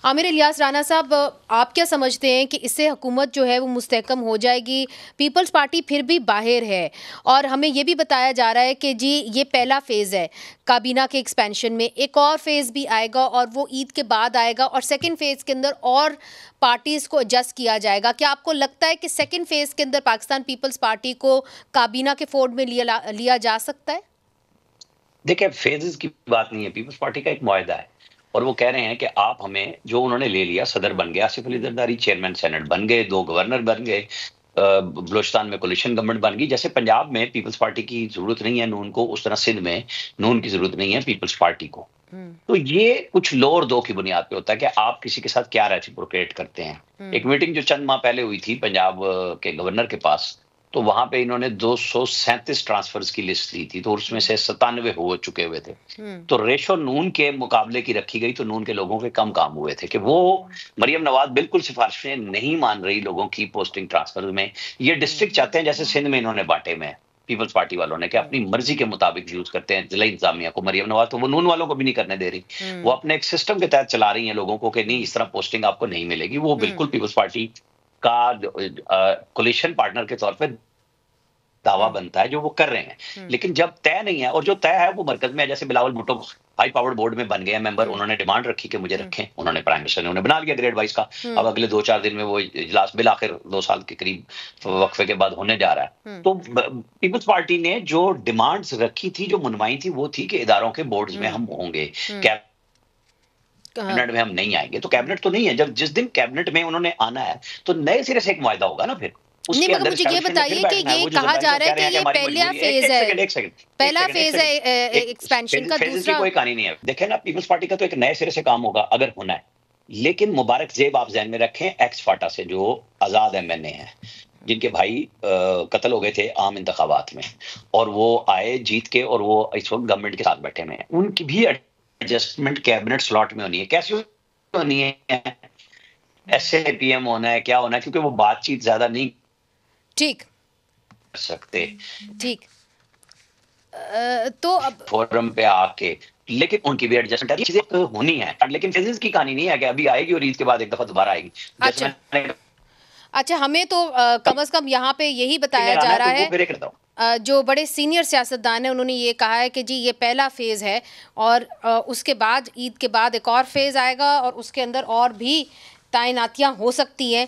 आमिर इलियास राना साहब, आप क्या समझते हैं कि इससे हुकूमत जो है वो मुस्तहकम हो जाएगी? पीपल्स पार्टी फिर भी बाहर है और हमें ये भी बताया जा रहा है कि जी ये पहला फ़ेज़ है काबीना के एक्सपेंशन में, एक और फ़ेज़ भी आएगा और वो ईद के बाद आएगा और सेकंड फ़ेज़ के अंदर और पार्टीज़ को एडजस्ट किया जाएगा। क्या आपको लगता है कि सेकंड फ़ेज़ के अंदर पाकिस्तान पीपल्स पार्टी को काबीना के फोल्ड में लिया जा सकता है? देखिए, फ़ेज़ेज़ की बात नहीं है, पीपल्स पार्टी का एक मुआहदा है और वो कह रहे हैं कि आप हमें जो उन्होंने ले लिया, सदर बन गया, आसिफ अली ज़रदारी चेयरमैन सेनेट बन गए, 2 गवर्नर बन गए, बलूचिस्तान में कोalition गवर्नमेंट बन गई। जैसे पंजाब में पीपल्स पार्टी की ज़रूरत नहीं है नून को, उस तरह सिंध में नून की ज़रूरत नहीं है पीपल्स पार्टी को। हुँ, तो ये कुछ लो और दो की बुनियाद पे होता है कि आप किसी के साथ क्या रेसिप्रोकेट करते हैं। हुँ, एक मीटिंग जो चंद माह पहले हुई थी पंजाब के गवर्नर के पास, तो वहाँ पे इन्होंने 237 ट्रांसफर्स की लिस्ट दी थी, तो उसमें हुँ, से 97 हो चुके हुए थे। हुँ, तो रेशो नून के मुकाबले की रखी गई, तो नून के लोगों के कम काम हुए थे कि वो मरियम नवाज़ बिल्कुल सिफ़ारिशें नहीं मान रही लोगों की पोस्टिंग ट्रांसफर में। ये डिस्ट्रिक्ट चाहते हैं जैसे सिंध में इन्होंने बाँटे में पीपल्स पार्टी वालों ने कि अपनी मर्ज़ी के मुताबिक यूज़ करते हैं ज़िला इंतज़ामिया को। मरियम नवाज़ तो वो नून वालों को भी नहीं करने दे रही। वो हुँ, अपने एक सिस्टम के तहत चला रही हैं लोगों को कि नहीं इस तरह पोस्टिंग आपको नहीं मिलेगी। वो हुँ, बिल्कुल पीपल्स पार्टी का कोलिशन पार्टनर के तौर पे दावा हुँ, बनता है जो वो कर रहे हैं। हुँ, लेकिन जब तय नहीं है और जो तय है वो मरकज़ में है, जैसे Bilawal Bhutto high powered board में बन गए हैं मेंबर, हुँ, उन्होंने डिमांड रखी कि मुझे हुँ, रखें, उन्होंने प्राइम मिनिस्टर ने उन्हें बना लिया ग्रेड वाइज़ का। हुँ, अब अगले 2-4 दिन में वो इजलास बिल आखिर 2 साल के करीब वक़्फ़े के बाद होने जा रहा है। हुँ, तो पीपल्स पार्टी ने जो डिमांड्स रखी थी, जो मनवाई थी, वो थी कि इदारों के बोर्ड्स में हुँ, हम होंगे, हुँ, हाँ। कैबिनेट में हम नहीं आएँगे। तो कैबिनेट तो नहीं है, जब जिस दिन कैबिनेट में उन्होंने आना है, तो नए सिरे से एक मुआहदा होगा ना फिर। नहीं, उसके मगर अंदर मुझे ये एस्टेब्लिशमेंट में फिर बताइए कि बैठना है। ये वो जो कहा ज़रदारी जा साहब रहा है कह कि रहे हैं कि ये हमारी पहला मजबूरी है। फ़ेज़ 1 है, सेकंड, 1 सेकंड, 1 पहला सेकंड, 1 फ़ेज़ है सेकंड। एक एक्सपेंशन का, फ़ेज़ेज़ की दूसरा कोई कहानी नहीं है। देखें ना, पीपल्स पार्टी का तो एक नए सिरे से काम होगा अगर होना है। लेकिन मुबारक ज़ेब आप ज़हन में रखें एक्स फाटा से जो आज़ाद एमएनए हैं, जिनके भाई कत्ल हो गए थे आम इंतखाबात में और वो आए जीत के और वो इस वक़्त गवर्नमेंट के साथ बैठे हुए हैं। उनकी भी एडजस्टमेंट कैबिनेट स्लॉट में होनी है। कैसे होनी है? ऐसे पीएम होना है, क्या होना है, क्योंकि वो बातचीत ज़्यादा नहीं ठीक, कर सकते ठीक। तो अब फोरम पे आके। लेकिन उनकी भी एडजस्टमेंट है, ये चीज़ें होनी है। लेकिन फ़ेज़ेज़ की कहानी नहीं है कि अभी आएगी और ईद के बाद एक दफ़ा दोबारा आएगी। जैसे अच्छा, मैंने अच्छा, हमें तो कम से कम यहाँ पे यही बताया में आना जा है रहा तो वो है, फिर एक करता हूँ। जो बड़े सीनियर सियासतदान हैं उन्होंने ये कहा है कि जी ये पहला फ़ेज़ है और उसके बाद ईद के बाद एक और फ़ेज़ आएगा और उसके अंदर और भी तैनातियाँ हो सकती हैं।